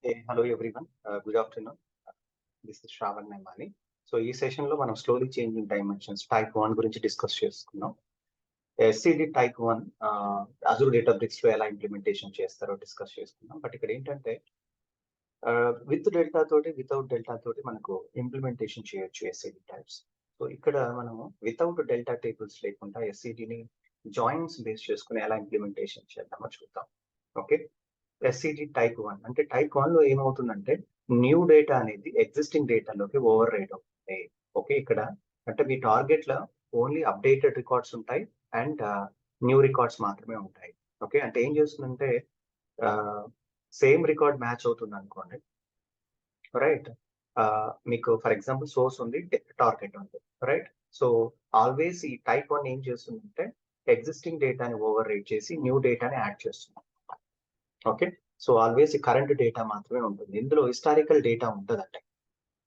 Hey, hello everyone. Good afternoon. This is Shravan Naimani. So ఈ session లో మనం slowly changing dimensions type 1 గురించి discuss చేసుకున్నాం. SCD type 1 Azure డేటాబ్రిక్స్ లో ఎలా ఇంప్లిమెంటేషన్ చేస్తారో డిస్కస్ చేసుకున్నాం. బట్ ఇక్కడ ఏంటంటే విత్ డెల్టా తోటి వితౌట్ డెల్టా తోటి మనకు ఇంప్లిమెంటేషన్ చేయొచ్చు ఎస్సిడి టైప్స్. సో ఇక్కడ మనము వితౌట్ డెల్టా టేబుల్స్ లేకుండా ఎస్సిడిని జాయిన్స్ బేస్ చేసుకుని ఎలా ఇంప్లిమెంటేషన్ చేద్దామో చూద్దాం. ఓకే, ఎస్సిడి టైప్ 1 అంటే టైప్ 1 లో ఏమవుతుందంటే న్యూ డేటా అనేది ఎగ్జిస్టింగ్ డేటాలోకి ఓవర్ రైడ్ అవుతుంది. ఓకే, ఇక్కడ అంటే మీ టార్గెట్ లో ఓన్లీ అప్డేటెడ్ రికార్డ్స్ ఉంటాయి అండ్ న్యూ రికార్డ్స్ మాత్రమే ఉంటాయి. ఓకే, అంటే ఏం చేస్తుందంటే సేమ్ రికార్డ్ మ్యాచ్ అవుతుంది అనుకోండి, రైట్. మీకు ఫర్ ఎగ్జాంపుల్ సోర్స్ ఉంది, టార్గెట్ ఉంది, రైట్. సో ఆల్వేస్ ఈ టైప్ 1 ఏం చేస్తుందంటే ఎగ్జిస్టింగ్ డేటాని ఓవర్ రైడ్ చేసి న్యూ డేటాని యాడ్ చేస్తుంది. Okay, so always current data మాత్రమే ఉంటుంది, ఇందులో హిస్టారికల్ డేటా ఉంటుందంటే.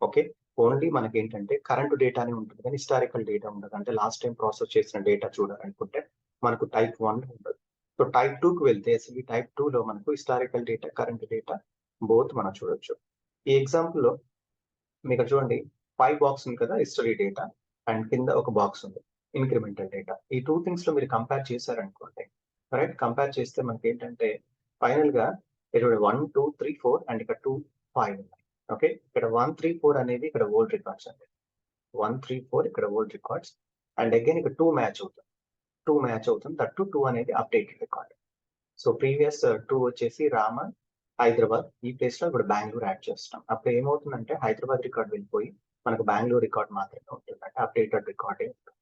ఓకే, ఓన్లీ మనకి ఏంటంటే కరెంట్ డేటానే ఉంటుంది కానీ హిస్టారికల్ డేటా ఉండదు. అంటే లాస్ట్ టైం ప్రాసెస్ చేసిన డేటా చూడాలనుకుంటే మనకు టైప్ 1 ఉండదు. సో టైప్ 2 కి వెళ్తే అసలు ఈ టైప్ 2 లో మనకు historical data current data both మనం చూడొచ్చు. ఈ ఎగ్జాంపుల్ లో మీకు చూడండి 5 బాక్స్ ఉంది కదా హిస్టరీ డేటా, అండ్ కింద ఒక బాక్స్ ఉంది ఇంక్రిమెంటల్ డేటా. ఈ టూ థింగ్స్ లో మీరు కంపేర్ చేశారనుకోండి, రైట్. కంపేర్ చేస్తే మనకి ఏంటంటే ఫైనల్ గా ఇక్కడ 1 2 3 4 అండ్ ఇక్కడ 2 5 ఉన్నాయి. ఓకే, ఇక్కడ 1 3 4 అనేది ఇక్కడ ఓల్డ్ రికార్డ్స్ అండి. 1 3 4 ఇక్కడ ఓల్డ్ రికార్డ్స్ అండ్ అగైన్ ఇక్కడ 2 మ్యాచ్ అవుతుంది. 2 మ్యాచ్ అవుతుంది, దట్ 2 అనేది అప్డేటెడ్ రికార్డ్. సో ప్రీవియస్ 2 వచ్చేసి రామ హైదరాబాద్, ఈ ప్లేస్ లో ఇప్పుడు బెంగళూరు యాడ్ చేస్తాం. అప్పుడు ఏమవుతుందంటే హైదరాబాద్ రికార్డ్ వెళ్ళిపోయి మనకు బెంగళూరు రికార్డ్ మాత్రమే ఉంటుంది, అంటే అప్డేటెడ్ రికార్డే ఉంటుంది.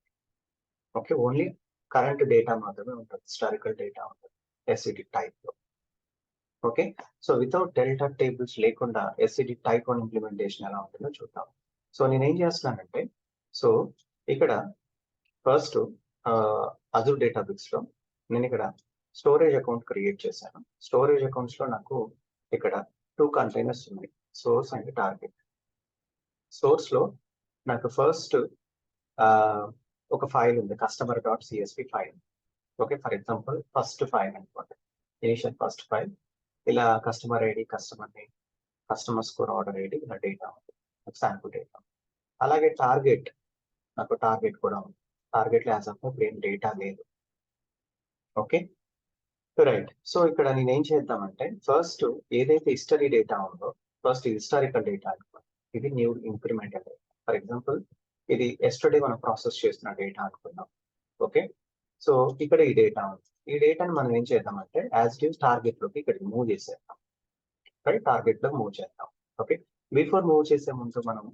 ఓకే, ఓన్లీ కరెంట్ డేటా మాత్రమే ఉంటుంది, హిస్టారికల్ డేటా ఉంటుంది ఎస్సిడి టైప్ లో. Okay, so without delta tables లేకుండా ఎస్సిడి టైప్ 1 ఇంప్లిమెంటేషన్ ఎలా ఉంటుందో చూద్దాం. సో నేను ఏం చేస్తున్నానంటే, సో ఇక్కడ ఫస్ట్ అజూర్ డేటాబేస్ లో నేను ఇక్కడ స్టోరేజ్ అకౌంట్ క్రియేట్ చేశాను. స్టోరేజ్ అకౌంట్స్ లో నాకు ఇక్కడ 2 కంటైనర్స్ ఉన్నాయి, సోర్స్ అండ్ టార్గెట్. సోర్స్ లో నాకు ఫస్ట్ ఒక ఫైల్ ఉంది, customer.csv file. Okay, for example first file అనుకోండి, ఇనిషియల్ ఫస్ట్ ఫైల్. ఇలా customer ID, customer name, customer score, order ID, ఇలా డేటా ఉంది, శాంపుల్ డేటా. అలాగే టార్గెట్, నాకు టార్గెట్ కూడా ఉంది. టార్గెట్ లో యాజ్ ఆఫ్ ఇప్పుడు ఏం డేటా లేదు. Okay, right. సో ఇక్కడ నేను ఏం చేద్దామంటే ఫస్ట్ ఏదైతే హిస్టరీ డేటా ఉందో ఫస్ట్ హిస్టారికల్ డేటా అనుకోండి, ఇది new incremental data. For example ఇది ఎస్టర్డే మనం ప్రాసెస్ చేసిన డేటా అనుకుందాం. ఓకే, సో ఇక్కడ ఈ డేటా ఉంది. ఈ డేటాని మనం ఏం చేద్దామంటే యాజ్ ఇట్ ఈస్ టార్గెట్ లోకి ఇక్కడ మూవ్ చేసేద్దాం, రైట్. టార్గెట్ లో మూవ్ చేద్దాం. ఓకే, బిఫోర్ మూవ్ చేసే ముందు మనం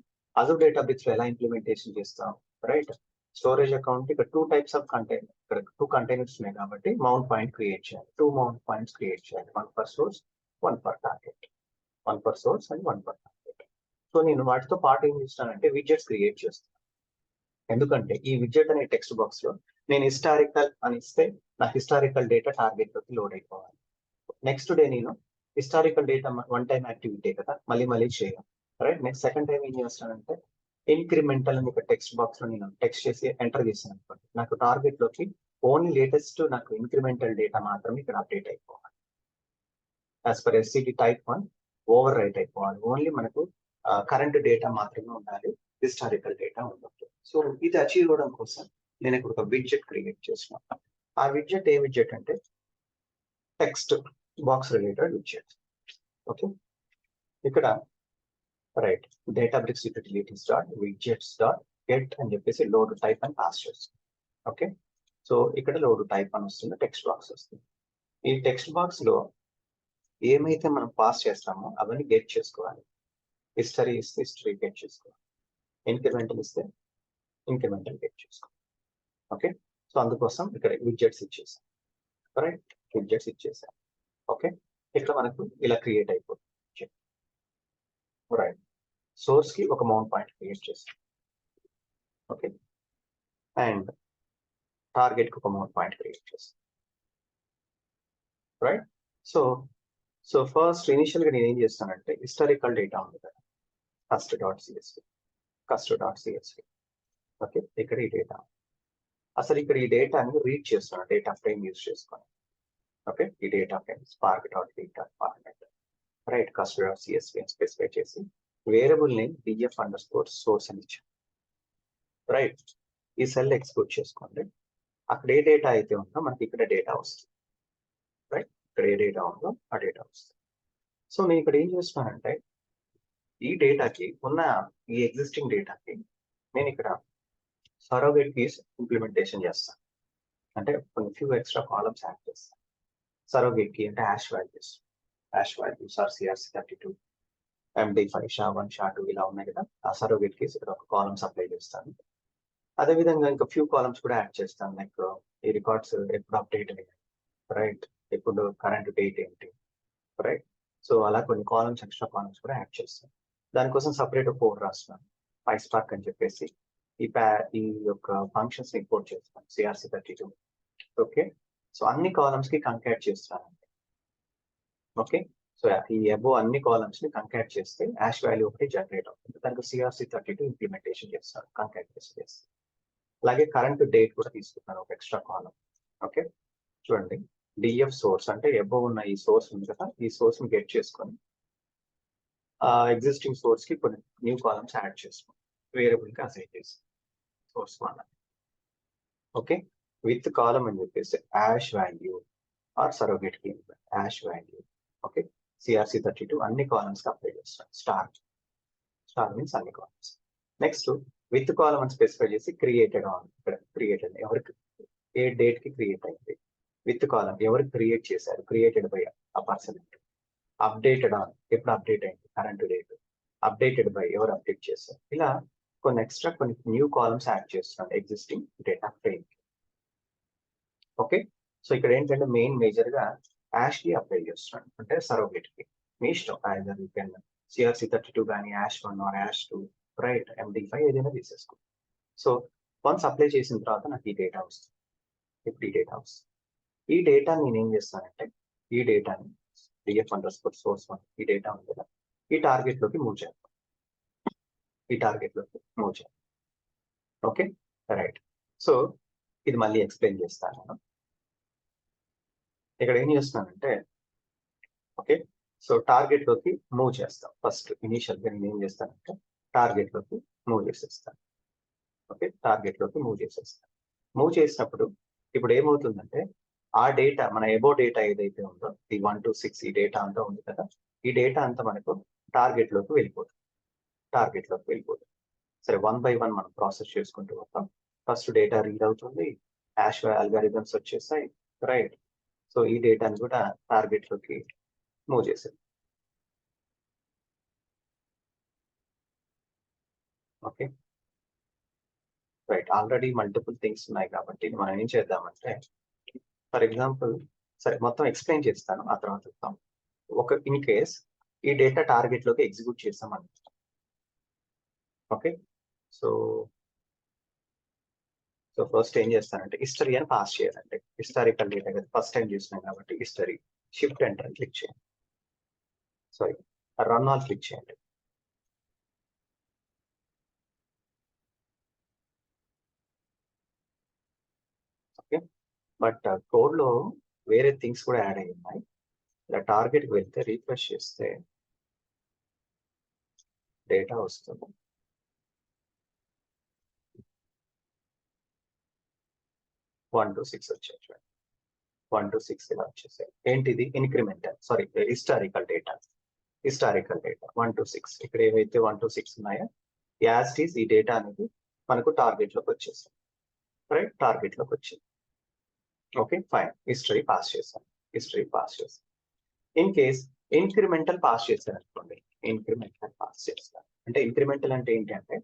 అజూర్ డేటాబేస్ లో ఎలా ఇంప్లిమెంటేషన్ చేస్తాం, రైట్. స్టోరేజ్ అకౌంట్ ఇక్కడ 2 టైప్స్ ఆఫ్ కంటైనర్, ఇక్కడ 2 కంటైనర్స్ ఉన్నాయి కాబట్టి మౌంట్ పాయింట్ క్రియేట్ చేయాలి. 2 మౌంట్ పాయింట్స్ క్రియేట్ చేయాలి, 1 for source, 1 for target. 1 for source and 1 for target. So నేను వాటితో పాటు ఏం చేస్తానంటే విడ్జెట్స్ క్రియేట్ చేస్తాను. ఎందుకంటే ఈ విడ్జెట్ అనే టెక్స్ట్ బాక్స్ లో నేను హిస్టారికల్ అని ఇస్తే నాకు హిస్టారికల్ డేటా టార్గెట్ లోకి లోడ్ అయిపోవాలి. నెక్స్ట్ డే నేను historical data one time activity కదా, మళ్ళీ మళ్ళీ చేయం, రైట్. నెక్స్ట్ సెకండ్ టైం ఏం చేస్తానంటే ఇంక్రిమెంటల్ అని ఒక టెక్స్ట్ బాక్స్ లో నేను టెక్స్ట్ చేసి ఎంటర్ చేశాను అనుకోండి, నాకు టార్గెట్ లోకి ఓన్లీ లేటెస్ట్ నాకు ఇంక్రిమెంటల్ డేటా మాత్రమే ఇక్కడ అప్డేట్ అయిపోవాలి. As per SCD type 1 overwrite అయిపోవాలి, ఓన్లీ మనకు కరెంట్ డేటా మాత్రమే ఉండాలి, హిస్టారికల్ డేటా ఉండదు. సో ఇది అచీవ్ అవ్వడం కోసం నేను ఇక్కడ ఒక విడ్జెట్ క్రియేట్ చేస్తున్నాను. ఆ విడ్జెట్ ఏ విడ్జెట్ అంటే text box related widget. Okay, ఇక్కడ write Databricks utilities dot widgets dot get అని చెప్పేసి లోడ్ టైప్ అని పాస్ చేస్తుంది. ఓకే, సో ఇక్కడ లోడ్ టైప్ అని వస్తుంది, టెక్స్ట్ బాక్స్ వస్తుంది. ఈ టెక్స్ట్ బాక్స్ లో ఏమైతే మనం పాస్ చేస్తామో అవన్నీ గెట్ చేసుకోవాలి. హిస్టరీ ఇస్తే హిస్టరీ గెట్ చేసుకోవాలి, ఇంక్రిమెంటల్ ఇస్తే ఇంక్రిమెంటల్ గెట్ చేసుకోవాలి. ఓకే, సో అందుకోసం ఇక్కడ విడ్జెట్స్ ఇచ్చేసాం, రైట్. విడ్జెట్స్ ఇచ్చేసాం. ఓకే, ఇక్కడ మనకు ఇలా క్రియేట్ అయిపోతుంది, రైట్. సోర్స్ కి ఒక మౌంట్ పాయింట్ క్రియేట్ చేస్తాం. ఓకే, అండ్ టార్గెట్ కి ఒక మౌంట్ పాయింట్ క్రియేట్ చేస్తాం, right. So so first initial గా నేను ఏం చేస్తానంటే హిస్టారికల్ డేటా ఉంది కదా, కస్ట్.csv. ఓకే, ఇక్కడ ఈ డేటా, అసలు ఇక్కడ ఈ డేటాని రీడ్ చేస్తున్నాను, డేటా ఫ్రేమ్ యూజ్ చేసుకొని. ఓకే, ఈ data frame spark dot read dot format. Right customer of CSV అని స్పెసిఫై చేసి variable name DF under score source అని ఇచ్చాం. రైట్, ఈ సెల్ ఎక్స్పోర్ట్ చేసుకోండి. అక్కడ ఏ డేటా అయితే ఉందో మనకి ఇక్కడ డేటా వస్తుంది. రైట్, ఇక్కడ ఏ డేటా ఉందో ఆ డేటా వస్తుంది. సో నేను ఇక్కడ ఏం చేస్తున్నానంటే ఈ డేటాకి ఉన్న ఈ ఎగ్జిస్టింగ్ డేటాకి నేను ఇక్కడ సరోగేట్ కీస్ ఇంప్లిమెంటేషన్ చేస్తాను. అంటే కొన్ని ఫ్యూ ఎక్స్ట్రా కాలమ్స్ యాడ్ చేస్తాను. సరోగేట్ కీ అంటే hash values or CRC32 MD5 SHA1 SHA2 ఇలా ఉన్నాయి కదా, ఆ సరోగేట్ కీస్ ఇక్కడ ఒక కాలమ్స్ అప్లై చేస్తాను. అదేవిధంగా ఇంకా ఫ్యూ కాలమ్స్ కూడా యాడ్ చేస్తాను. లైక్ ఈ రికార్డ్స్ ఎప్పుడు అప్డేట్ అయ్యాయి, రైట్, ఇప్పుడు కరెంట్ డేట్ ఏంటి, రైట్. సో అలా కొన్ని కాలమ్స్ ఎక్స్ట్రా కాలమ్స్ కూడా యాడ్ చేస్తాను. దానికోసం సపరేట్ కోడ్ రాస్తున్నాను. PySpark అని చెప్పేసి ఈ యొక్క ఫంక్షన్స్ ఇంపోర్ట్ చేస్తాను CRC32. ఓకే, సో అన్ని కాలమ్స్ కి కంకాట్ చేస్తాను. ఓకే, సో ఈ అబో అన్ని కాలమ్స్ ని కంకాట్ చేస్తే హ్యాష్ వాల్యూ ఒకటి జనరేట్ అవుతుంది. దానికి CRC32 ఇంప్లిమెంటేషన్ చేస్తాను, కంకాట్ చేస్తాను. అలాగే కరెంట్ డేట్ కూడా తీసుకుంటాను, ఒక ఎక్స్ట్రా కాలం. ఓకే, చూడండి, డిఎఫ్ సోర్స్ అంటే అబో ఉన్న ఈ సోర్స్ ఉంది కదా, ఈ సోర్స్ ని గెట్ చేసుకొని ఎగ్జిస్టింగ్ సోర్స్ కి కొన్ని న్యూ కాలమ్స్ యాడ్ చేసుకోండి, వేరియబుల్ కి అసైన్ చేసి సోర్స్ 1. ఓకే, విత్ కాలమ్ అని చెప్పేసి హ్యాష్ వాల్యూ ఆర్ సరోగేట్ కి హ్యాష్ వాల్యూ. ఓకే, CRC32 అన్ని కాలమ్స్ కి అప్లై చేస్తాను. స్టార్ మీన్స్ అన్ని కాలమ్స్. నెక్స్ట్ విత్ కాలమ్ అని స్పెసిఫై చేసి క్రియేటెడ్ ఆన్, ఇక్కడ క్రియేటెడ్ ఎవరికి ఏ డేట్ కి క్రియేట్ అయింది, విత్ కాలమ్ ఎవరికి క్రియేట్ చేశారు, క్రియేటెడ్ బై ఆ పర్సన్. అప్డేటెడ్ ఆన్ ఎప్పుడు అప్డేట్ అయింది, కరెంట్ డేట్. అప్డేటెడ్ బై ఎవరు అప్డేట్ చేశారు. ఇలా కొన్ని ఎక్స్ట్రా కొన్ని న్యూ కాలమ్స్ యాడ్ చేస్తున్నాను existing data frame. Okay, so ఇక్కడ ఏంటంటే మేజర్ గా హ్యాష్ కి అప్లై చేస్తున్నాను, అంటే సరోగేట్ కి. మీ ఇష్టం, ఐదర్ యూ కెన్ CRC32 కానీ HASH1 are HASH2, right, MD5 ఏదైనా తీసేసుకో. సో వన్స్ అప్లై చేసిన తర్వాత నాకు ఈ డేటా వస్తుంది. ఇప్పుడు ఈ డేటా వస్తుంది. ఈ డేటా నేను ఏం చేస్తానంటే ఈ డేటాని డిఎఫ్ అండర్ స్కోర్ సోర్స్ 1 ఈ డేటా ఉంది కదా, ఈ టార్గెట్ లోకి మూవ్ చేస్తాం. Okay, right. సో ఇది మళ్ళీ ఎక్స్ప్లెయిన్ చేస్తాను నేను. ఇక్కడ ఏం చేస్తున్నానంటే ఓకే, సో టార్గెట్ లోకి మూవ్ చేస్తాం. ఫస్ట్ ఇనీషియల్ గా నేను ఏం చేస్తానంటే టార్గెట్ లోకి మూవ్ చేసేస్తాను. ఓకే, టార్గెట్ లోకి మూవ్ చేసేస్తాను. మూవ్ చేసినప్పుడు ఇప్పుడు ఏమవుతుందంటే ఆ డేటా మన ఎబో డేటా ఏదైతే ఉందో ఈ 1 to 6 ఈ డేటా అంతా ఉంది కదా, ఈ డేటా అంతా మనకు టార్గెట్ లోకి వెళ్ళిపోతుంది. సరే, 1 by 1 మనం ప్రాసెస్ చేసుకుంటూ వస్తాం. ఫస్ట్ డేటా రీడ్ అవుతుంది, హ్యాష్ అల్గారిథమ్స్ వచ్చేసాయి, రైట్. సో ఈ డేటాని కూడా టార్గెట్ లోకి మూవ్ చేసేది. Okay, right, already multiple things ఉన్నాయి కాబట్టి మనం ఏం చేద్దామంటే ఫర్ ఎగ్జాంపుల్, సరే మొత్తం ఎక్స్ప్లెయిన్ చేస్తాను, ఆ తర్వాత చెప్తాం. ఇన్ కేస్ ఈ డేటా టార్గెట్ లోకి ఎగ్జిక్యూట్ చేస్తాం అనుకుంటాం. ఓకే, సో ఫస్ట్ ఏం చేస్తానంటే హిస్టరీ అని పాస్ చేయాలంటే హిస్టారికల్ డేటా కదా, ఫస్ట్ టైం చూసినాం కాబట్టి హిస్టరీ. షిఫ్ట్ ఎంటర్ క్లిక్ చేయండి, సారీ రన్ ఆల్ క్లిక్ చేయండి. ఓకే, బట్ కోడ్ లో వేరే థింగ్స్ కూడా యాడ్ అయ్యి ఉన్నాయి. ఇలా టార్గెట్కి వెళ్తే రీఫ్రెష్ చేస్తే డేటా వస్తుంది. వన్ టు సిక్స్ వచ్చాయి, 1 to 6 ఇలా వచ్చేసాయి. ఏంటిది incremental, sorry historical data 1 to 6. ఇక్కడ ఏవైతే 1 to 6 ఉన్నాయో యాజ్ ఇట్ ఈస్ ఈ డేటా అనేది మనకు టార్గెట్ లోకి వచ్చేసాయి, రైట్, టార్గెట్ లోకి వచ్చింది. ఓకే, ఫైన్, హిస్టరీ పాస్ చేశాను. ఇన్ కేస్ ఇంక్రిమెంటల్ పాస్ చేశాను అనుకోండి, అంటే ఇంక్రిమెంటల్ అంటే ఏంటి అంటే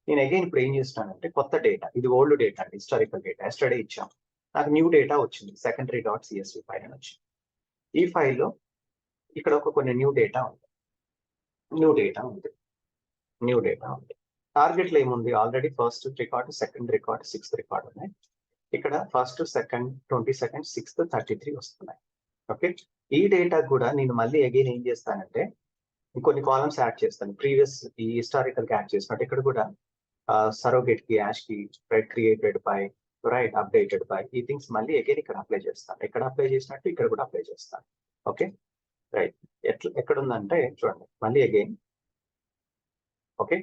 నేను అగైన్ ఇప్పుడు ఏం చేస్తానంటే కొత్త డేటా, ఇది ఓల్డ్ డేటా అండి, హిస్టారికల్ డేటా ఎస్టర్డే ఇచ్చాం, నాకు న్యూ డేటా వచ్చింది, secondary.csv ఫైల్ అని వచ్చింది. ఈ ఫైల్లో ఇక్కడ కొన్ని న్యూ డేటా ఉంది. టార్గెట్ లో ఏముంది, already first record, second record, 6th record ఉన్నాయి. ఇక్కడ ఫస్ట్, సెకండ్, 22nd, 6th, 33 వస్తున్నాయి. ఓకే, ఈ డేటా కూడా నేను మళ్ళీ అగైన్ ఏం చేస్తానంటే ఇంకొన్ని కాలమ్స్ యాడ్ చేస్తాను, ప్రీవియస్ ఈ హిస్టారికల్ యాడ్ చేసినట్టు ఇక్కడ కూడా సరోగేట్ కి, హ్యాష్ కి, created by, right, updated by, ఈ థింగ్స్ మళ్ళీ అగైన్ ఇక్కడ అప్లై చేస్తాను. ఇక్కడ అప్లై చేసినట్టు ఇక్కడ కూడా అప్లై చేస్తాను. Okay, right. ఎక్కడ ఉందంటే చూడండి మళ్ళీ అగైన్. ఓకే,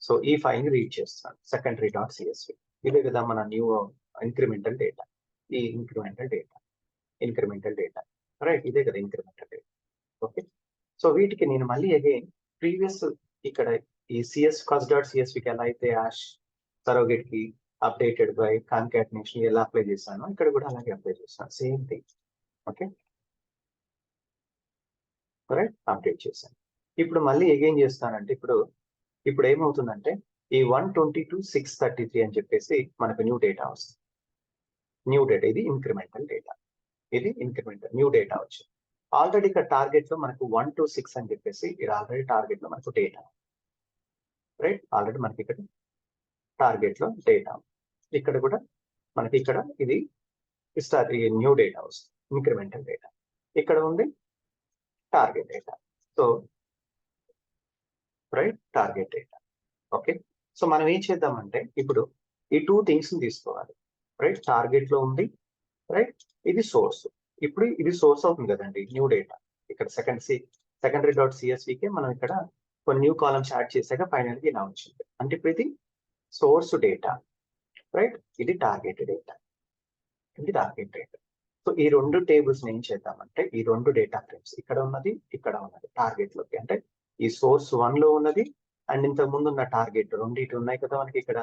సో ఈ ఫైల్ని రీడ్ చేస్తాను, సెకండరీ డాట్ సిఎస్వి. ఇదే కదా మన న్యూ ఇంక్రిమెంటల్ డేటా. ఈ ఇంక్రిమెంటల్ డేటా రైట్, ఇదే కదా ఇంక్రిమెంటల్ డేటా. ఓకే, సో వీటికి నేను మళ్ళీ అగైన్ ప్రీవియస్ ఇక్కడ ఈ సిఎస్ ఫస్ట్ డాట్ సిఎస్వికి ఎలా అయితే యాష్ సరోగేట్ కి అప్డేటెడ్ బై కాన్కాటినేషన్ ఎలా అప్లై చేశానో ఇక్కడ కూడా అలాగే అప్లై చేస్తాను, same thing. Okay right, update చేశాను. ఇప్పుడు మళ్ళీ అగైన్ చేస్తానంటే ఇప్పుడు ఏమవుతుందంటే ఈ 122,633 అని చెప్పేసి మనకు న్యూ డేటా వస్తుంది. న్యూ డేటా, ఇది ఇంక్రిమెంటల్ డేటా, ఇది ఇంక్రిమెంటల్ న్యూ డేటా వచ్చింది. ఆల్రెడీ ఇక్కడ టార్గెట్ లో మనకు 126 అని చెప్పేసి ఇది ఆల్రెడీ టార్గెట్ లో మనకు డేటా రైట్. ఆల్రెడీ మనకి ఇక్కడ టార్గెట్ లో డేటా, ఇక్కడ కూడా మనకి ఇక్కడ ఇది న్యూ డేటా వస్తుంది, ఇంక్రిమెంటల్ డేటా. ఇక్కడ ఉంది target data, so right target data. Okay, so మనం ఏం చేద్దామంటే ఇప్పుడు ఈ టూ థింగ్స్ తీసుకోవాలి రైట్. టార్గెట్ లో ఉంది రైట్, ఇది సోర్స్. ఇప్పుడు ఇది సోర్స్ అవుతుంది కదండి న్యూ డేటా. ఇక్కడ సెకండరీ డాట్ సిఎస్వికే మనం ఇక్కడ కొన్ని న్యూ కాలమ్స్ యాడ్ చేశాక ఫైనల్ గా ఇలా వచ్చింది. అంటే ఇప్పుడు ఇది సోర్స్ డేటా రైట్, ఇది టార్గెట్ డేటా, ఇది టార్గెట్ డేటా. సో ఈ రెండు టేబుల్స్ ఏం చేద్దామంటే ఈ రెండు డేటా ఫ్రేమ్స్ ఇక్కడ ఉన్నది టార్గెట్ లోకి, అంటే ఈ సోర్స్ 1 లో ఉన్నది అండ్ ఇంతకు ముందు ఉన్న టార్గెట్ రెండింటి ఉన్నాయి కదా మనకి ఇక్కడ.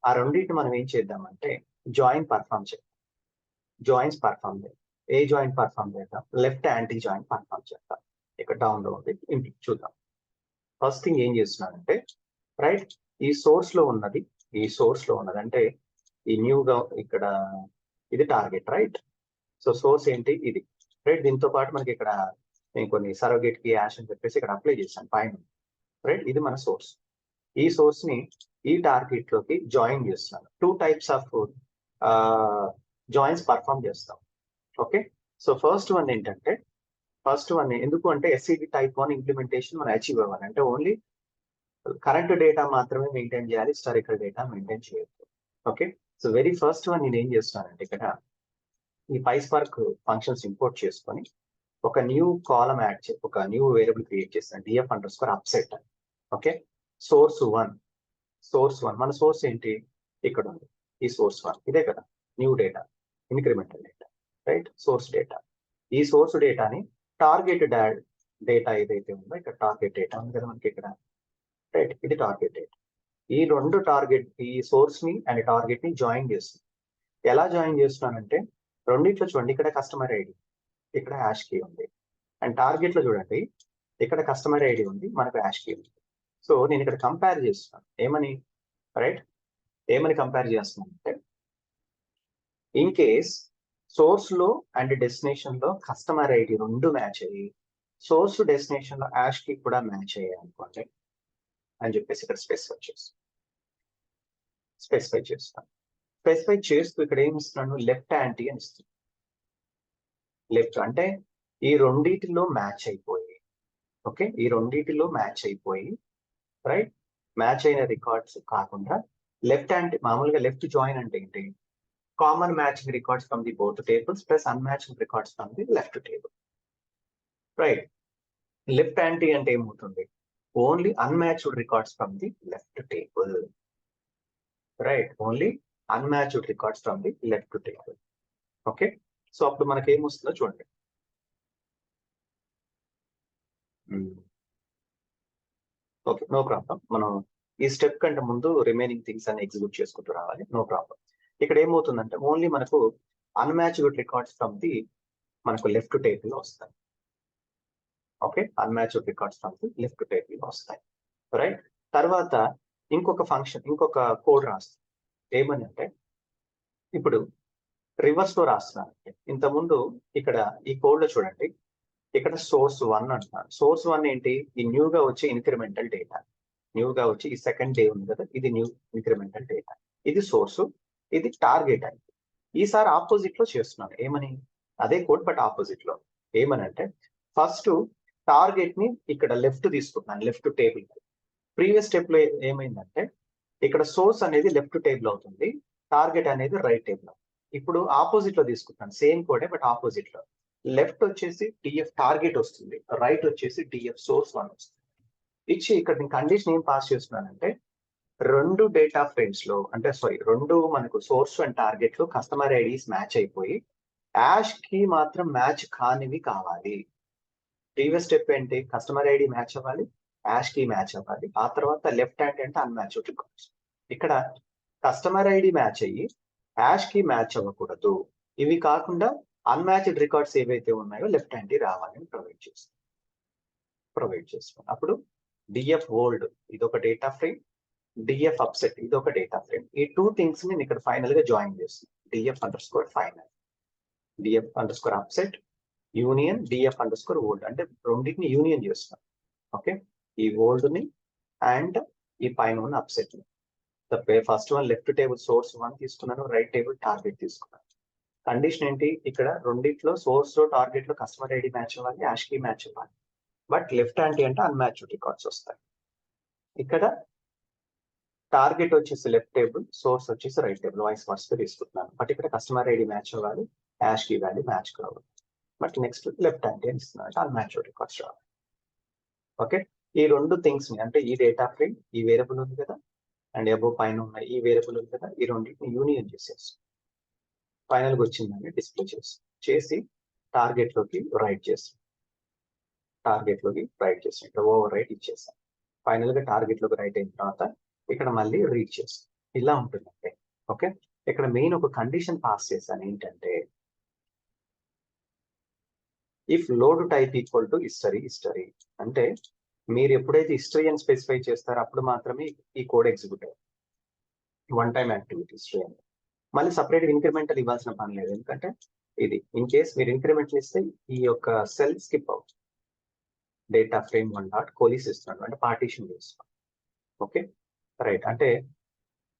ఆ రెండింటిని మనం ఏం చేద్దామంటే జాయిన్ పర్ఫామ్ చేద్దాం. జాయిన్స్ పర్ఫామ్ చేద్దాం. ఏ జాయిన్ పర్ఫామ్ చేద్దాం? లెఫ్ట్ యాంటీ జాయిన్ పర్ఫామ్ చేద్దాం. ఇక్కడ డౌన్ లో ఉంది, చూద్దాం. ఫస్ట్ థింగ్ ఏం చేస్తున్నానంటే రైట్, ఈ సోర్స్ లో ఉన్నది అంటే ఈ న్యూగా ఇక్కడ ఇది టార్గెట్ రైట్. సో సోర్స్ ఏంటి ఇది రైట్. దీంతో పాటు మనకి ఇక్కడ నేను కొన్ని సరోగేట్ కి యాష్ అని చెప్పేసి ఇక్కడ అప్లై చేశాను పైన రైట్. ఇది మన సోర్స్. ఈ సోర్స్ ని ఈ టార్గెట్ లోకి జాయిన్ చేస్తున్నాను. 2 టైప్స్ ఆఫ్ జాయిన్స్ పర్ఫామ్ చేస్తాం. ఓకే, సో ఫస్ట్ వన్ ఎందుకు అంటే ఎస్సిడి టైప్ 1 ఇంప్లిమెంటేషన్ మనం అచీవ్ అవ్వాలి అంటే ఓన్లీ కరెంట్ డేటా మాత్రమే మెయింటైన్ చేయాలి, హిస్టారికల్ డేటా మెయింటైన్ చేయొద్దు. Okay, so very first one నేను ఏం చేస్తానంటే ఇక్కడ ఈ పైస్పార్క్ ఫంక్షన్స్ ఇంపోర్ట్ చేసుకొని ఒక న్యూ కాలమ్ యాడ్ చేసి ఒక న్యూ వేరియబుల్ క్రియేట్ చేస్తాను, df_upset. ఓకే, సోర్స్ 1 మన సోర్స్ ఏంటి ఇక్కడ ఉంది, ఈ సోర్స్ 1 ఇదే కదా new data, incremental data right, source data. ఈ సోర్స్ డేటాని టార్గెట్ డేటా ఏదైతే ఉందో ఇక్కడ టార్గెట్ డేటా ఉంది కదా మనకి ఇక్కడ రైట్, ఇది టార్గెట్ డేటా. ఈ రెండు టార్గెట్ ఈ సోర్స్ ని అండ్ టార్గెట్ ని జాయిన్ చేస్తుంది. ఎలా జాయిన్ చేస్తున్నానంటే రెండిట్లో చూడండి, ఇక్కడ కస్టమర్ ఐడి ఇక్కడ హ్యాష్ కీ ఉంది, అండ్ టార్గెట్ లో చూడండి ఇక్కడ కస్టమర్ ఐడి ఉంది, మనకు హ్యాష్ కీ ఉంది. సో నేను ఇక్కడ కంపేర్ చేస్తున్నాను ఏమని రైట్, ఏమని కంపేర్ చేస్తున్నాను అంటే ఇన్ కేస్ సోర్స్ లో అండ్ డెస్టినేషన్ లో కస్టమర్ ఐడి రెండు మ్యాచ్ అయ్యి సోర్స్ డెస్టినేషన్ లో హ్యాష్ కీ కూడా మ్యాచ్ అయ్యాయి అనుకోండి అని చెప్పేసి ఇక్కడ స్పెసిఫై చేస్తాను. స్పెసిఫై చేస్తూ ఇక్కడ ఏమి ఇస్తున్నాను, లెఫ్ట్ యాంటీ అని ఇస్తున్నాను. లెఫ్ట్ అంటే ఈ రెండిటిలో మ్యాచ్ అయిపోయి, ఓకే, ఈ రెండిటిలో మ్యాచ్ అయిపోయి రైట్, మ్యాచ్ అయిన రికార్డ్స్ కాకుండా లెఫ్ట్ యాంటీ. మామూలుగా లెఫ్ట్ జాయిన్ అంటే ఏంటి, common matching records from the both tables plus unmatching records from the left table right. Left anti అంటే ఏమవుతుంది, only unmatched records from the left table right, only unmatched records from the left table. Okay, so అప్పుడు మనకి ఏమొస్తుందో చూడండి. Okay, no problem. మనం ఈ step కంటే ముందు రిమైనింగ్ థింగ్స్ అన్ని ఎగ్జిక్యూట్ చేసుకుంటూ రావాలి, నో ప్రాబ్లం. ఇక్కడ ఏమవుతుందంటే ఓన్లీ మనకు అన్మ్యాచ్డ్ రికార్డ్స్ ఫ్రమ్ ది మనకు లెఫ్ట్ టేబుల్ లో వస్తాయి. Okay, unmatched records from the left table లో వస్తాయి రైట్. తర్వాత ఇంకొక కోడ్ రాస్తాం. ఏమని అంటే ఇప్పుడు రివర్స్ లో రాస్తున్నాను. ఇంతకుముందు ఇక్కడ ఈ కోడ్ లో చూడండి, ఇక్కడ సోర్స్ 1 అంటున్నాను. సోర్స్ 1 ఏంటి, ఈ న్యూగా వచ్చే ఇంక్రిమెంటల్ డేటా, న్యూగా వచ్చి ఈ సెకండ్ డే ఉంది కదా, ఇది న్యూ ఇంక్రిమెంటల్ డేటా, ఇది సోర్స్, ఇది టార్గెట్ అని. ఈసారి ఆపోజిట్ లో చేస్తున్నాను. ఏమని, అదే కోడ్ బట్ ఆపోజిట్ లో. ఏమని అంటే ఫస్ట్ టార్గెట్ ని ఇక్కడ లెఫ్ట్ తీసుకుంటున్నాను, లెఫ్ట్ టేబుల్. ప్రీవియస్ స్టెప్ లో ఏమైందంటే ఇక్కడ సోర్స్ అనేది లెఫ్ట్ టేబుల్ అవుతుంది, టార్గెట్ అనేది రైట్ టేబుల్. ఇప్పుడు ఆపోజిట్ లో తీసుకుంటాను, సేమ్ కోడే బట్ ఆపోజిట్ లో. లెఫ్ట్ వచ్చేసి డిఎఫ్ టార్గెట్ వస్తుంది, రైట్ వచ్చేసి డిఎఫ్ సోర్స్ 1 వస్తుంది. ఇచ్చి ఇక్కడ నేను కండిషన్ ఏం పాస్ చేస్తున్నానంటే, రెండు డేటా ఫ్రేమ్స్ లో అంటే రెండు మనకు సోర్స్ అండ్ టార్గెట్ లో కస్టమర్ ఐడీస్ మ్యాచ్ అయిపోయి యాష్ కి మాత్రం మ్యాచ్ కానివి కావాలి. ప్రీవియస్ స్టెప్ ఏంటి, కస్టమర్ ఐడి మ్యాచ్ అవ్వాలి, యాష్ కి మ్యాచ్ అవ్వాలి, ఆ తర్వాత లెఫ్ట్ హ్యాండ్ అంటే అన్మ్యాచ్డ్ రికార్డ్స్. ఇక్కడ కస్టమర్ ఐడి మ్యాచ్ అయ్యి యాష్ కి మ్యాచ్ అవ్వకూడదు. ఇవి కాకుండా అన్మ్యాచ్డ్ రికార్డ్స్ ఏవైతే ఉన్నాయో లెఫ్ట్ హ్యాండ్ రావాలని ప్రొవైడ్ చేస్తాం. అప్పుడు డిఎఫ్ ఓల్డ్ ఇదొక డేటా ఫ్రేమ్, డిఎఫ్ అప్సెట్ ఇదొక డేటా ఫ్రేమ్. ఈ 2 థింగ్స్ ని నేను ఇక్కడ ఫైనల్ గా జాయిన్ చేస్తాను. డిఎఫ్_ఫైనల్, డిఎఫ్_అప్సెట్ యూనియన్ డిఎఫ్_ఓల్డ్ అంటే రెండింటిని యూనియన్ చేస్తాం. ఓకే, ఈ ఓల్డ్ ని అండ్ ఈ పైన ఉన్న అప్సెట్ ని. First one left table source 1 తీసుకున్నాను, రైట్ టేబుల్ టార్గెట్ తీసుకున్నాను. కండిషన్ ఏంటి, ఇక్కడ రెండిట్లో సోర్స్ లో టార్గెట్ లో కస్టమర్ ఐడి మ్యాచ్ అవ్వాలి, యాష్ కి మ్యాచ్ అవ్వాలి. బట్ లెఫ్ట్ హ్యాండ్ అంటే అన్మ్యాచ్డ్ రికార్డ్స్ వస్తాయి. ఇక్కడ టార్గెట్ వచ్చేసి లెఫ్ట్ టేబుల్, సోర్స్ వచ్చేసి రైట్ టేబుల్, వాయిస్ వర్స్ తీసుకుంటున్నాను. బట్ ఇక్కడ కస్టమర్ ఐడి మ్యాచ్ అవ్వాలి, యాష్ కి వాల్యూ మ్యాచ్ కావాలి. బట్ నెక్స్ట్ లెఫ్ట్ హ్యాండ్ ఏం ఇస్తున్నాను అంటే అన్మ్యాచ్డ్ రికార్డ్స్ రావాలి. ఓకే, ఈ రెండు థింగ్స్ ని అంటే ఈ డేటా ఫ్రేమ్, ఈ వేరియబుల్ ఉంది కదా, అండ్ అబోవ్ పైన ఉన్న ఈ వేరియబుల్ ఉంది కదా, ఈ రెండింటిని యూనియన్ చేసేస్తాం. ఫైనల్ గా వచ్చిందని డిస్ప్లే చేసి టార్గెట్ లోకి రైట్ చేస్తాం. ఇక్కడ ఓవర్ రైట్ ఇచ్చేస్తాం. ఫైనల్ గా టార్గెట్ లోకి రైట్ అయిన తర్వాత ఇక్కడ మళ్ళీ రీడ్ చేస్తాం. ఇలా ఉంటుందంటే ఓకే. ఇక్కడ మెయిన్ ఒక కండిషన్ పాస్ చేశాను ఏంటంటే, if load type equal to history అంటే మీరు ఎప్పుడైతే హిస్టరీ అని స్పెసిఫై చేస్తారో అప్పుడు మాత్రమే ఈ కోడ్ ఎగ్జిక్యూట్ అయ్యింది. వన్ టైం యాక్టివిటీ హిస్టరీ అని మళ్ళీ సపరేట్ ఇంక్రిమెంటల్ ఇవ్వాల్సిన పని లేదు. ఎందుకంటే ఇది ఇన్ కేస్ మీరు ఇంక్రిమెంటల్ ఇస్తే ఈ యొక్క సెల్ స్కిప్ అవుతుంది. డేటా ఫ్రేమ్ 1 డాట్ కోలీస్ ఇస్తున్నాడు అంటే పార్టీషన్ చేస్తున్నాం. ఓకే రైట్, అంటే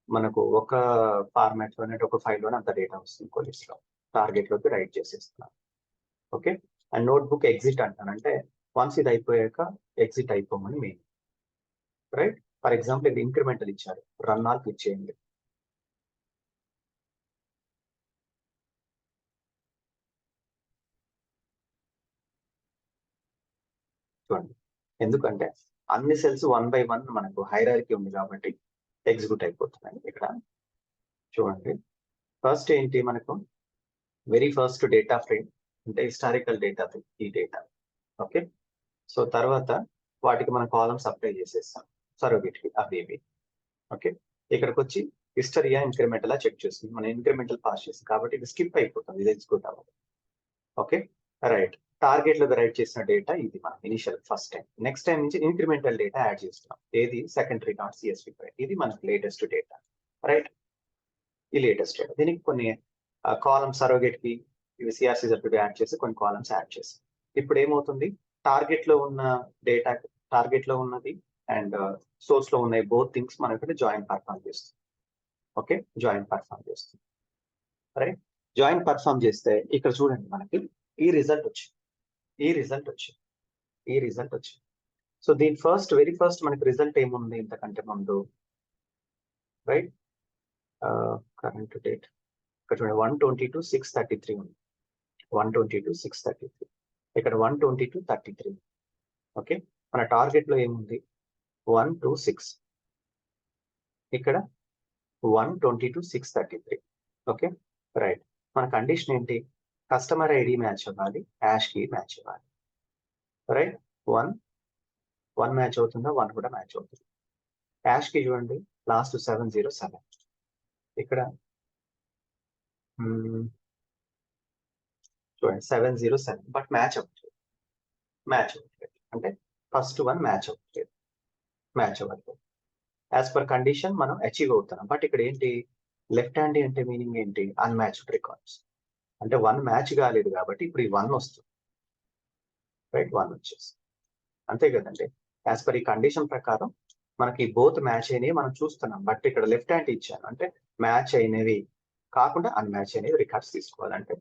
మనకు ఒక ఫార్మాట్ లోనే ఒక ఫైల్లోనే అంత డేటా వస్తుంది కోలీస్ లో. టార్గెట్ లోకి రైట్ చేసేస్తున్నాను. ఓకే, అండ్ నోట్బుక్ ఎగ్జిట్ అంటాను అంటే వన్స్ ఇది అయిపోయాక ఎగ్జిట్ అయిపోమని మెయిన్. రైట్, ఫర్ ఎగ్జాంపుల్ ఇది ఇంక్రిమెంటల్ ఇచ్చారు, రన్ ఆల్ క్లిక్ చేయండి. చూడండి, ఎందుకంటే అన్ని సెల్స్ 1 by 1 మనకు హైరార్కీ ఉంది కాబట్టి ఎగ్జిక్యూట్ అయిపోతున్నాయి. ఇక్కడ చూడండి, ఫస్ట్ ఏంటి మనకు వెరీ ఫస్ట్ డేటా ఫ్రేమ్ అంటే హిస్టారికల్ డేటా, ఈ డేటా. ఓకే, సో తర్వాత వాటికి మనం కాలమ్స్ అప్లై చేసేస్తాం సరోగేట్కి అవి. ఓకే, ఇక్కడికి వచ్చి హిస్టరీయా ఇంక్రిమెంటలా చెక్ చేస్తుంది. మనం ఇంక్రిమెంటల్ పాస్ చేస్తాం కాబట్టి ఇది స్కిప్ అయిపోతుంది, ఇది ఎగ్జిక్యూట్ అవ్వదు. ఓకే రైట్, టార్గెట్ లో రైట్ చేసిన డేటా ఇది మనం initial first time. Next time నుంచి ఇంక్రిమెంటల్ డేటా యాడ్ చేస్తున్నాం. ఏది సెకండరీ డాట్ సిఎస్వి ఫైల్, ఇది మనకు లేటెస్ట్ డేటా. రైట్, ఈ లేటెస్ట్ డేటా దీనికి కొన్ని కాలమ్స్ సరోగేట్ కి ఇవి సిఆర్సిజెడ్ యాడ్ చేసి కొన్ని కాలమ్స్ యాడ్ చేస్తాం. ఇప్పుడు ఏమవుతుంది, టార్గెట్ లో ఉన్న డేటా, టార్గెట్ లో ఉన్నది అండ్ సోర్స్ లో ఉన్నాయి బోత్ థింగ్స్ మనం ఇక్కడ జాయిన్ పర్ఫామ్ చేస్తాం. ఓకే, జాయిన్ పర్ఫామ్ చేస్తాం. రైట్, జాయిన్ పర్ఫామ్ చేస్తే ఇక్కడ చూడండి మనకి ఈ రిజల్ట్ వచ్చింది. సో దీని వెరీ ఫస్ట్ మనకి రిజల్ట్ ఏముంది ఇంతకంటే ముందు. రైట్, కరెంట్ డేట్ ఇక్కడ చూడండి 122/6/33 ఉంది. 122/6/33 ఇక్కడ 122/33. ఓకే, మన టార్గెట్ లో ఏముంది 126, ఇక్కడ 122/6/33. ఓకే రైట్, మన కండిషన్ ఏంటి, కస్టమర్ ఐడి మ్యాచ్ అవ్వాలి, యాష్ కి మ్యాచ్ అవ్వాలి. రైట్, 1 మ్యాచ్ అవుతుందా, 1 కూడా మ్యాచ్ అవుతుంది. యాష్ కి చూడండి లాస్ట్ 707, ఇక్కడ చూడండి 707, బట్ మ్యాచ్ అవ్వట్లేదు అంటే ఫస్ట్ 1 మ్యాచ్ అవ్వట్లేదు. యాజ్ పర్ కండిషన్ మనం అచీవ్ అవుతున్నాం. బట్ ఇక్కడ ఏంటి, లెఫ్ట్ హ్యాండ్ అంటే మీనింగ్ ఏంటి, అన్మ్యాచ్డ్ రికార్డ్స్ అంటే 1 మ్యాచ్ కాలేదు కాబట్టి ఇప్పుడు ఈ 1 వస్తుంది. రైట్, 1 వచ్చేసి అంతే కదండి. యాజ్ పర్ ఈ కండిషన్ ప్రకారం మనకి బోత్ మ్యాచ్ అయినవి మనం చూస్తున్నాం. బట్ ఇక్కడ లెఫ్ట్ హ్యాండ్ ఇచ్చాను అంటే మ్యాచ్ అయినవి కాకుండా అన్మ్యాచ్ అయినవి రికార్డ్స్ తీసుకోవాలంటే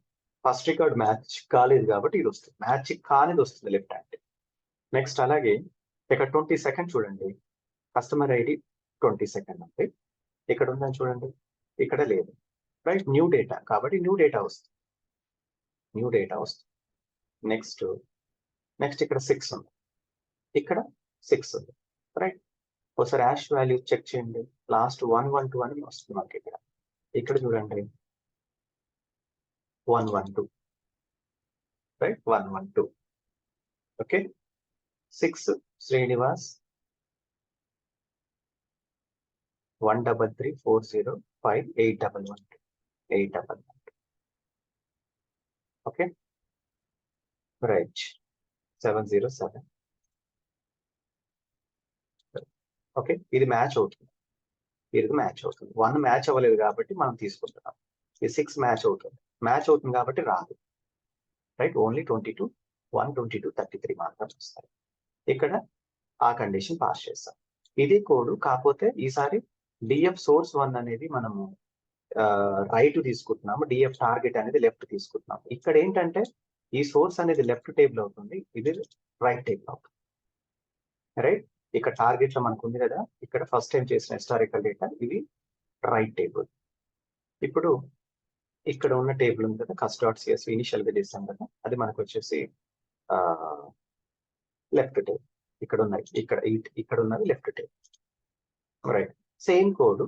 ఫస్ట్ రికార్డ్ మ్యాచ్ కాలేదు కాబట్టి ఇది వస్తుంది, మ్యాచ్ కానిది వస్తుంది లెఫ్ట్ హ్యాండ్. నెక్స్ట్ అలాగే ఇక్కడ 22 చూడండి, కస్టమర్ ఐడి 22 ఉంది. ఇక్కడ ఉందని చూడండి, ఇక్కడ లేదు. రైట్, న్యూ డేటా కాబట్టి న్యూ డేటా వస్తుంది. నెక్స్ట్ ఇక్కడ 6 ఉంది, ఇక్కడ 6 ఉంది, రైట్. ఒకసారి యాష్ వాల్యూ చెక్ చేయండి. లాస్ట్ 112 అని వస్తుంది మనకి ఇక్కడ చూడండి 112, right. 112. Okay. 6 Srinivas 133405811. Okay, right. 707. Okay, ఇది మ్యాచ్ అవుతుంది, ఇది మ్యాచ్ అవుతుంది. 1 మ్యాచ్ అవ్వలేదు కాబట్టి మనం తీసుకుంటున్నాం. ఈ 6 మ్యాచ్ అవుతుంది, కాబట్టి రాదు, రైట్. ఓన్లీ 22, 122, 33 మాత్రం వస్తాయి. ఇక్కడ ఆ కండిషన్ పాస్ చేస్తాం. ఇది కోడ్, కాకపోతే ఈసారి డిఎఫ్ సోర్స్ 1 అనేది మనము రైట్ తీసుకుంటున్నాము, డిఎఫ్ టార్గెట్ అనేది లెఫ్ట్ తీసుకుంటున్నాము. ఇక్కడ ఏంటంటే ఈ సోర్స్ అనేది లెఫ్ట్ టేబుల్ అవుతుంది, ఇది రైట్ టేబుల్ అవుతుంది, రైట్. ఇక్కడ టార్గెట్ లో మనకు ఉంది కదా, ఇక్కడ ఫస్ట్ టైం చేసిన హిస్టారికల్ డేటా, ఇది రైట్ టేబుల్. ఇప్పుడు ఇక్కడ ఉన్న టేబుల్ ఉంది కదా, cust.cs ఇనిషియల్ గా చేసాం కదా, అది మనకు వచ్చేసి లెఫ్ట్ టేబుల్. ఇక్కడ ఉన్నది, ఇక్కడ ఉన్నది left table, right. Same code,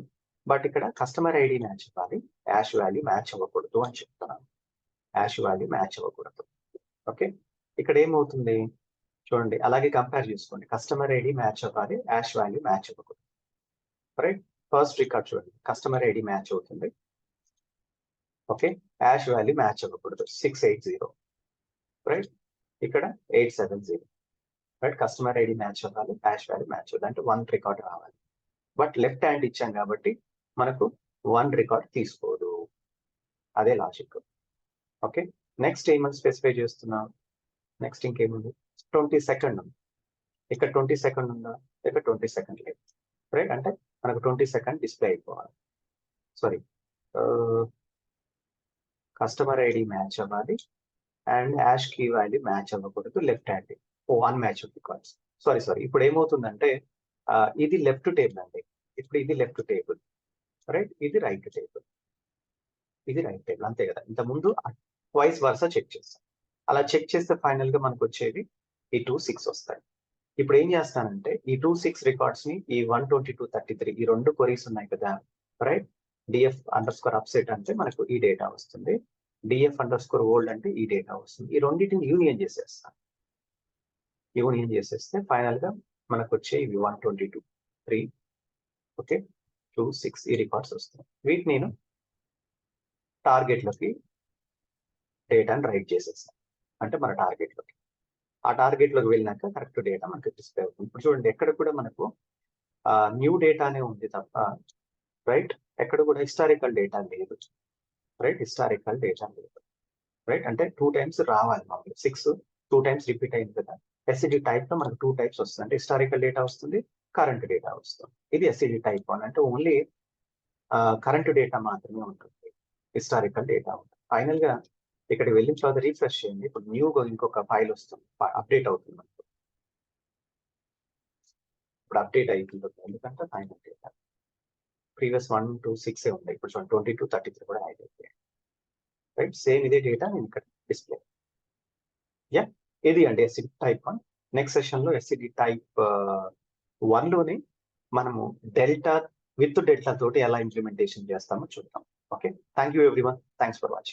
but ఇక్కడ కస్టమర్ ఐడి మ్యాచ్ అవ్వాలి, యాష్ వాల్యూ మ్యాచ్ అవ్వకూడదు అని చెప్తున్నాను. యాష్ వాల్యూ మ్యాచ్ అవ్వకూడదు. ఓకే, ఇక్కడ ఏమవుతుంది చూడండి, అలాగే కంపేర్ చేసుకోండి. కస్టమర్ ఐడి మ్యాచ్ అవ్వాలి, యాష్ వాల్యూ మ్యాచ్ అవ్వకూడదు, రైట్. ఫస్ట్ రికార్డ్ చూడండి, కస్టమర్ ఐడి మ్యాచ్ అవుతుంది, ఓకే. యాష్ వాల్యూ మ్యాచ్ అవ్వకూడదు, 680, రైట్. ఇక్కడ 870, రైట్. కస్టమర్ ఐడి మ్యాచ్ అవ్వాలి, యాష్ వాల్యూ మ్యాచ్ అవ్వాలి, అంటే 1 రికార్డ్ రావాలి. బట్ లెఫ్ట్ హ్యాండ్ ఇచ్చాం కాబట్టి మనకు 1 రికార్డ్ తీసుకోదు, అదే లాజిక్. ఓకే, నెక్స్ట్ ఏమని స్పెసిఫై చేస్తున్నాం, నెక్స్ట్ ఇంకేముంది, 22nd ఉంది, ఇక్కడ 22nd ఉందా, ఇక్కడ 22nd లేదు, రైట్. అంటే మనకు 22nd డిస్ప్లే అయిపోవాలి. సారీ, కస్టమర్ ఐడి మ్యాచ్ అవ్వాలి and hash key value match అవ్వకూడదు, left hand. 1 match of records. Sorry, ఇప్పుడు ఏమవుతుందంటే ఇది లెఫ్ట్ టేబుల్ అండి, ఇప్పుడు ఇది లెఫ్ట్ టేబుల్, రైట్. ఇది రైట్ టేబుల్, ఇది రైట్ టేబుల్, అంతే కదా. ఇంతకుముందు వైస్ వర్సా చెక్ చేస్తాం. అలా చెక్ చేస్తే ఫైనల్ గా మనకు వచ్చేది ఈ 26 వస్తాయి. ఇప్పుడు ఏం చేస్తానంటే ఈ 26 రికార్డ్స్ ని ఈ 12233 ఈ 2 క్వరీస్ ఉన్నాయి కదా, రైట్. DF_upset అంటే మనకు ఈ డేటా వస్తుంది, DF_old అంటే ఈ డేటా వస్తుంది. ఈ రెండింటిని యూనియన్ చేసేస్తాను. యూనియన్ చేసేస్తే ఫైనల్ గా మనకు వచ్చే ఇవి 122.3, ఓకే, 26 ఈ రికార్డ్స్ వస్తాయి. వీటిని నేను టార్గెట్ లోకి డేటాను రైట్ చేసేస్తాను, అంటే మన టార్గెట్ లోకి. ఆ టార్గెట్ లోకి వెళ్ళినాక కరెక్ట్ డేటా మనకి డిస్ప్లే అవుతుంది. ఇప్పుడు చూడండి, ఎక్కడ కూడా మనకు న్యూ డేటానే ఉంది తప్ప, రైట్, ఎక్కడ కూడా హిస్టారికల్ డేటా లేదు, రైట్. హిస్టారికల్ డేటా లేదు, రైట్. అంటే 2 టైమ్స్ రావాలి మామూలు, 6 2 టైమ్స్ రిపీట్ అయింది కదా. ఎస్సిడి టైప్ లో మనకు 2 టైప్స్ వస్తుంది, అంటే హిస్టారికల్ డేటా వస్తుంది, కరెంట్ డేటా వస్తుంది. ఇది ఎస్సిడి టైప్ 1 అంటే ఓన్లీ కరెంట్ డేటా మాత్రమే ఉంటుంది, హిస్టారికల్ డేటా ఉంటుంది. ఫైనల్ గా ఇక్కడ వెళ్ళిన తర్వాత రీఫ్రెష్ చేయండి, ఇప్పుడు న్యూగా ఇంకొక ఫైల్ వస్తుంది, అప్డేట్ అవుతుంది మనకు. ఇప్పుడు అప్డేట్ అవుతుంది, ఎందుకంటే ఫైనల్ డేటా ప్రీవియస్ 1 to 6 ఉంది, ఇప్పుడు 2233 కూడా యాడ్ అయిపోయాయి, రైట్. సేమ్ ఇదే డేటా నేను ఇక్కడ డిస్ప్లే. యా, ఇది అండి ఎస్సిడి టైప్ 1. నెక్స్ట్ సెషన్ లో ఎస్సిడి టైప్ 1 లోనే మనము డెల్టా విత్ డెల్టా తోటి ఎలా ఇంప్లిమెంటేషన్ చేస్తామో చూద్దాం. Okay, thank you everyone, thanks for watching.